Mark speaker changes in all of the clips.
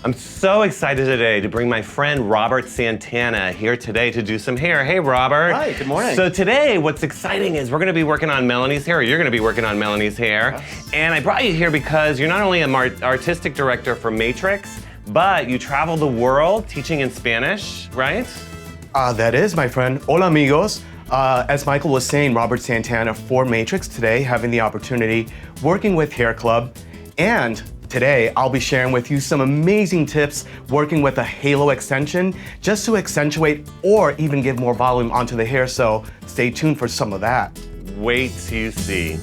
Speaker 1: I'm so excited today to bring my friend Robert Santana here today to do some hair. Hey, Robert.
Speaker 2: Hi, good morning.
Speaker 1: So today, what's exciting is we're gonna be working on Melanie's hair, or you're gonna be working on Melanie's hair.
Speaker 2: Yes.
Speaker 1: And I brought you here because you're not only an artistic director for Matrix, but you travel the world teaching in Spanish, right?
Speaker 2: That is, my friend. Hola, amigos. As Michael was saying, Robert Santana for Matrix today, having the opportunity working with HairClub. And today, I'll be sharing with you some amazing tips working with a halo extension just to accentuate or even give more volume onto the hair. So stay tuned for some of that.
Speaker 1: Wait till you see.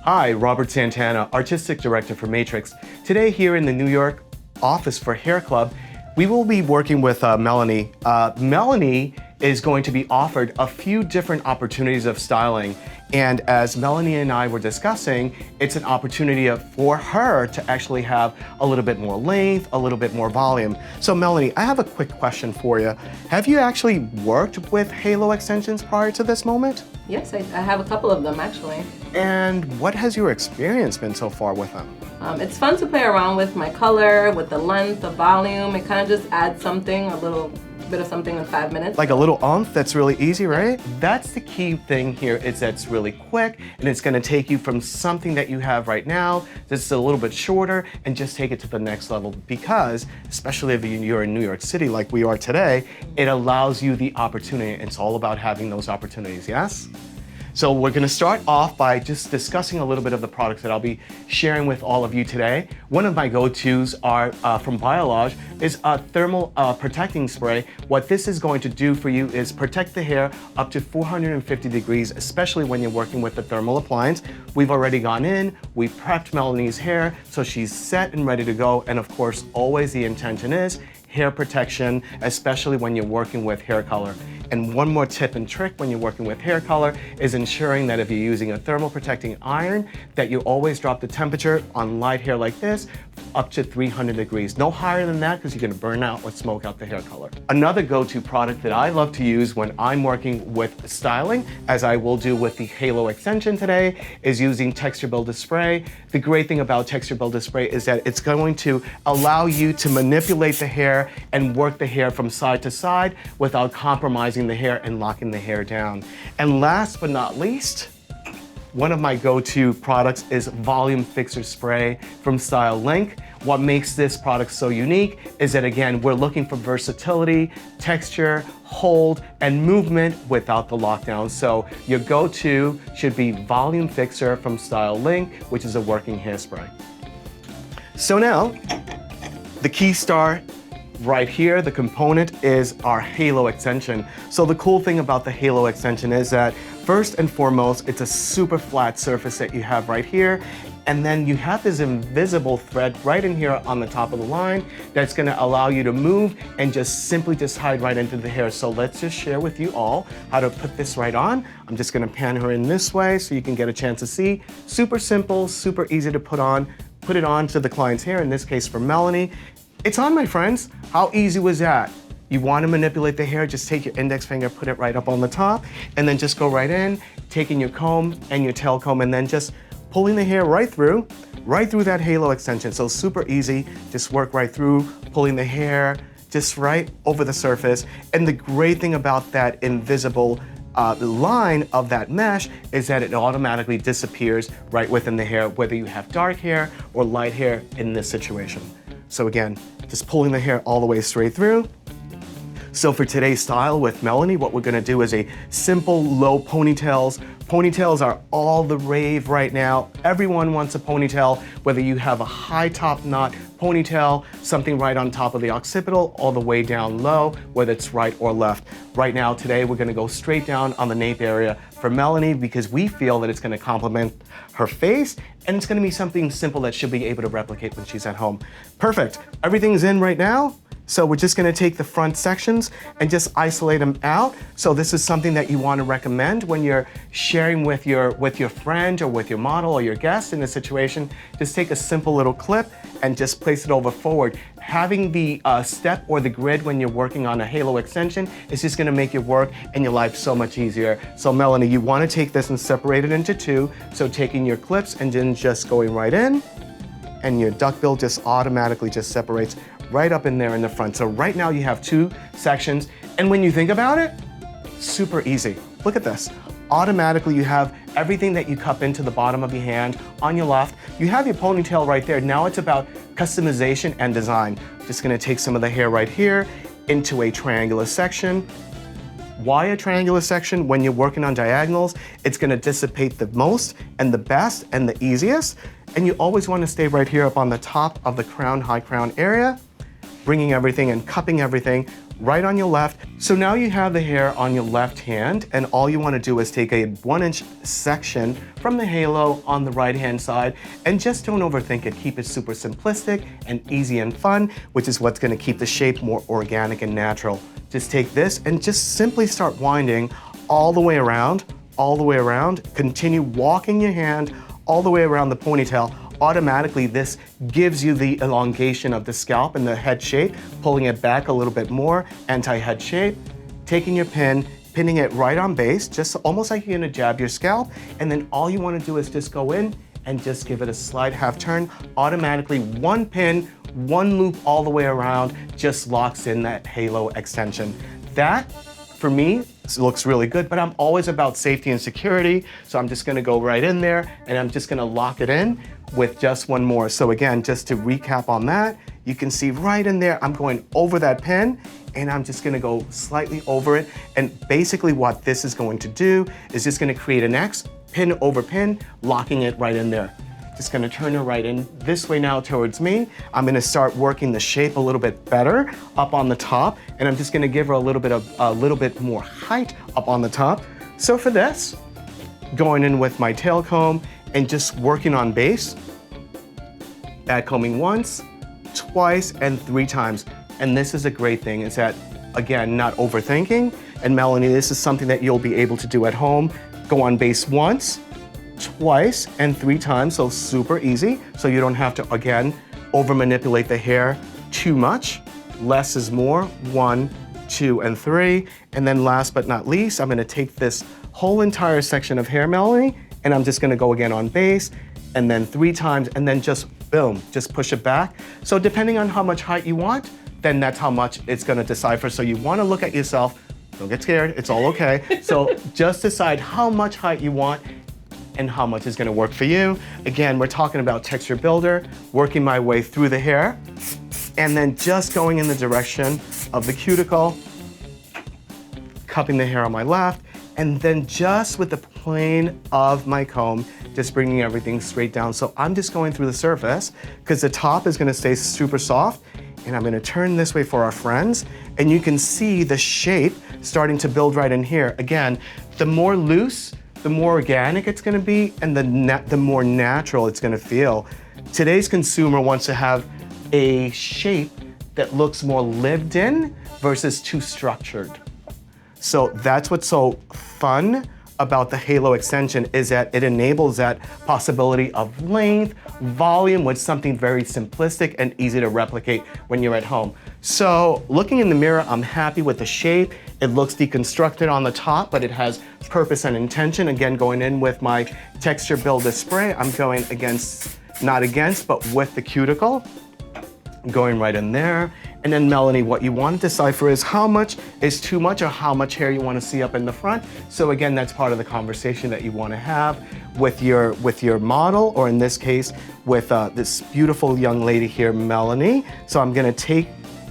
Speaker 2: Hi, Robert Santana, Artistic Director for Matrix. Today here in the New York office for HairClub, we will be working with Melanie. Melanie is going to be offered a few different opportunities of styling. And as Melanie and I were discussing, it's an opportunity for her to actually have a little bit more length, a little bit more volume. So Melanie, I have a quick question for you. Have you actually worked with halo extensions prior to this moment?
Speaker 3: Yes, I have a couple of them actually.
Speaker 2: And what has your experience been so far with them?
Speaker 3: It's fun to play around with my color, with the length, the volume. It kind of just adds something, a little bit of something in 5 minutes.
Speaker 2: Like a little oomph that's really easy, right? That's the key thing here, is that it's really quick and it's gonna take you from something that you have right now that's a little bit shorter and just take it to the next level, because especially if you're in New York City like we are today, it allows you the opportunity. It's all about having those opportunities, yes? So we're gonna start off by just discussing a little bit of the products that I'll be sharing with all of you today. One of my go-tos are from Biolage, is a thermal protecting spray. What this is going to do for you is protect the hair up to 450 degrees, especially when you're working with the thermal appliance. We've already gone in, we prepped Melanie's hair, so she's set and ready to go. And of course, always the intention is hair protection, especially when you're working with hair color. And one more tip and trick when you're working with hair color is ensuring that if you're using a thermal protecting iron, that you always drop the temperature on light hair like this up to 300 degrees. No higher than that, because you're gonna burn out or smoke out the hair color. Another go-to product that I love to use when I'm working with styling, as I will do with the Halo extension today, is using Texture Builder Spray. The great thing about Texture Builder Spray is that it's going to allow you to manipulate the hair and work the hair from side to side without compromising the hair and locking the hair down. And last but not least, one of my go-to products is Volume Fixer Spray from Style Link. What makes this product so unique is that, again, we're looking for versatility, texture, hold, and movement without the lockdown. So your go-to should be Volume Fixer from Style Link, which is a working hairspray. So now, the key star right here, the component, is our Halo extension. So the cool thing about the Halo extension is that first and foremost, it's a super flat surface that you have right here. And then you have this invisible thread right in here on the top of the line that's gonna allow you to move and just simply hide right into the hair. So let's just share with you all how to put this right on. I'm just gonna pan her in this way so you can get a chance to see. Super simple, super easy to put it on to the client's hair, in this case for Melanie. It's on, my friends. How easy was that? You want to manipulate the hair, just take your index finger, put it right up on the top, and then just go right in, taking your comb and your tail comb, and then just pulling the hair right through that Halo extension. So super easy, just work right through, pulling the hair just right over the surface. And the great thing about that invisible line of that mesh is that it automatically disappears right within the hair, whether you have dark hair or light hair in this situation. So again, just pulling the hair all the way straight through. So for today's style with Melanie, what we're gonna do is a simple low ponytails. Ponytails are all the rave right now. Everyone wants a ponytail, whether you have a high top knot ponytail, something right on top of the occipital, all the way down low, whether it's right or left. Right now, today, we're gonna go straight down on the nape area for Melanie because we feel that it's gonna complement her face and it's gonna be something simple that she'll be able to replicate when she's at home. Perfect, everything's in right now. So we're just gonna take the front sections and just isolate them out. So this is something that you wanna recommend when you're sharing with your friend or with your model or your guest in a situation. Just take a simple little clip and just place it over forward. having the step or the grid when you're working on a halo extension is just gonna make your work and your life so much easier. So Melanie, you wanna take this and separate it into two. So taking your clips and then just going right in, and your duckbill just automatically just separates right up in there in the front. So right now you have two sections, and when you think about it, super easy. Look at this. Automatically you have everything that you cup into the bottom of your hand on your left. You have your ponytail right there. Now it's about customization and design. Just gonna take some of the hair right here into a triangular section. Why a triangular section? When you're working on diagonals, it's gonna dissipate the most and the best and the easiest. And you always wanna stay right here up on the top of the crown, high crown area, bringing everything and cupping everything right on your left. So now you have the hair on your left hand, and all you wanna do is take a 1-inch section from the halo on the right-hand side, and just don't overthink it. Keep it super simplistic and easy and fun, which is what's gonna keep the shape more organic and natural. Just take this and just simply start winding all the way around, continue walking your hand all the way around the ponytail. Automatically, this gives you the elongation of the scalp and the head shape, pulling it back a little bit more, anti-head shape, taking your pin, pinning it right on base, just almost like you're gonna jab your scalp, and then all you wanna do is just go in and just give it a slight half turn. Automatically, one pin, one loop all the way around, just locks in that halo extension. That, for me, looks really good, but I'm always about safety and security, so I'm just gonna go right in there, and I'm just gonna lock it in with just one more. So again, just to recap on that, you can see right in there, I'm going over that pin, and I'm just gonna go slightly over it, and basically what this is going to do is just gonna create an X, pin over pin, locking it right in there. Just gonna turn it right in this way now towards me. I'm gonna start working the shape a little bit better up on the top, and I'm just gonna give her a little bit more height up on the top. So for this, going in with my tail comb and just working on base, back combing once, twice, and 3 times. And this is a great thing, is that, again, not overthinking. And Melanie, this is something that you'll be able to do at home. Go on base once, twice, and 3 times, so super easy. So you don't have to, again, over manipulate the hair too much. Less is more, 1, 2, and 3. And then last but not least, I'm gonna take this whole entire section of hair, Melanie, and I'm just gonna go again on base, and then 3 times, and then just boom, just push it back. So depending on how much height you want, then that's how much it's gonna decipher. So you wanna look at yourself, don't get scared, it's all okay. So just decide how much height you want and how much is gonna work for you. Again, we're talking about texture builder, working my way through the hair, and then just going in the direction of the cuticle, cupping the hair on my left, and then just with the plane of my comb, just bringing everything straight down. So I'm just going through the surface, because the top is gonna stay super soft, and I'm gonna turn this way for our friends, and you can see the shape starting to build right in here. Again, the more loose, the more organic it's gonna be, and the more natural it's gonna feel. Today's consumer wants to have a shape that looks more lived in versus too structured. So that's what's so fun about the halo extension, is that it enables that possibility of length, volume, with something very simplistic and easy to replicate when you're at home. So looking in the mirror, I'm happy with the shape. It looks deconstructed on the top, but it has purpose and intention. Again, going in with my texture builder spray, I'm going not against, but with the cuticle. Going right in there. And then Melanie, what you want to decipher is how much is too much or how much hair you want to see up in the front. So again, that's part of the conversation that you want to have with your model, or in this case, with this beautiful young lady here, Melanie. So I'm gonna take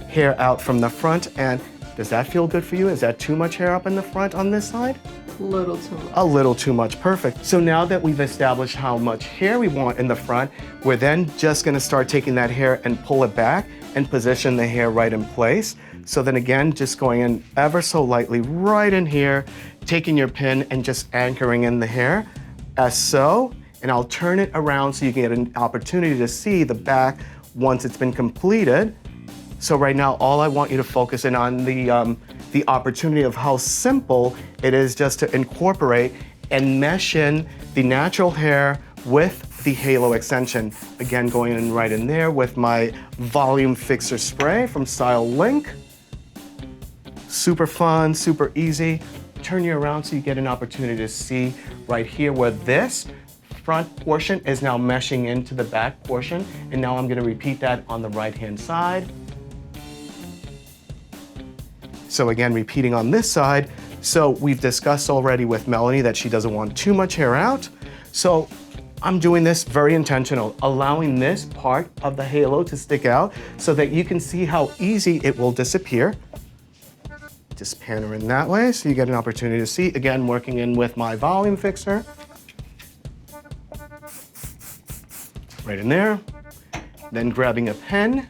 Speaker 2: hair out from the front, and does that feel good for you? Is that too much hair up in the front on this side?
Speaker 3: A little too much.
Speaker 2: A little too much, perfect. So now that we've established how much hair we want in the front, we're then just gonna start taking that hair and pull it back and position the hair right in place. So then again, just going in ever so lightly right in here, taking your pin and just anchoring in the hair, as so, and I'll turn it around so you can get an opportunity to see the back once it's been completed. So right now, all I want you to focus in on the opportunity of how simple it is just to incorporate and mesh in the natural hair with the halo extension. Again, going in right in there with my volume fixer spray from Style Link. Super fun, super easy. Turn you around so you get an opportunity to see right here where this front portion is now meshing into the back portion. And now I'm gonna repeat that on the right-hand side. So again, repeating on this side. So we've discussed already with Melanie that she doesn't want too much hair out. So I'm doing this very intentional, allowing this part of the halo to stick out so that you can see how easy it will disappear. Just pan her in that way so you get an opportunity to see. Again, working in with my volume fixer. Right in there. Then grabbing a pen,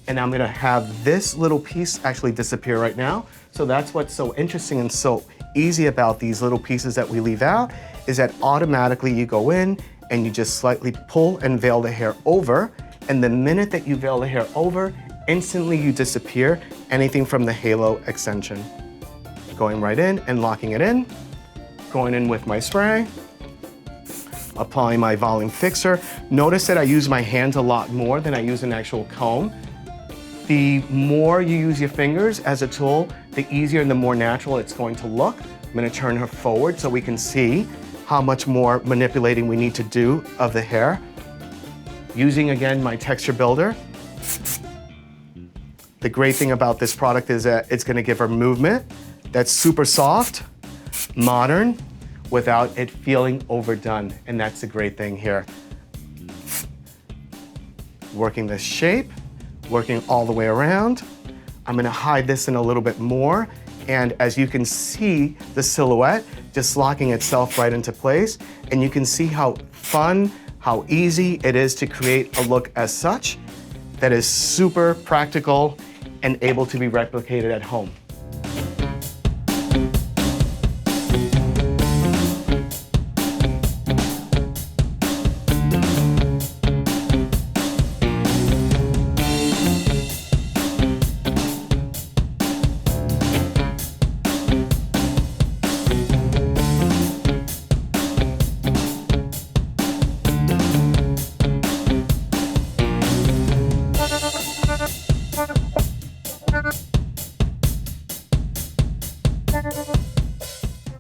Speaker 2: and I'm gonna have this little piece actually disappear right now. So that's what's so interesting and so easy about these little pieces that we leave out, is that automatically you go in and you just slightly pull and veil the hair over. And the minute that you veil the hair over, instantly you disappear anything from the halo extension. Going right in and locking it in. Going in with my spray. Applying my volume fixer. Notice that I use my hands a lot more than I use an actual comb. The more you use your fingers as a tool, the easier and the more natural it's going to look. I'm gonna turn her forward so we can see how much more manipulating we need to do of the hair. Using, again, my texture builder. The great thing about this product is that it's gonna give her movement that's super soft, modern, without it feeling overdone. And that's the great thing here. Working this shape, working all the way around. I'm gonna hide this in a little bit more. And as you can see, the silhouette just locking itself right into place. And you can see how fun, how easy it is to create a look as such that is super practical and able to be replicated at home.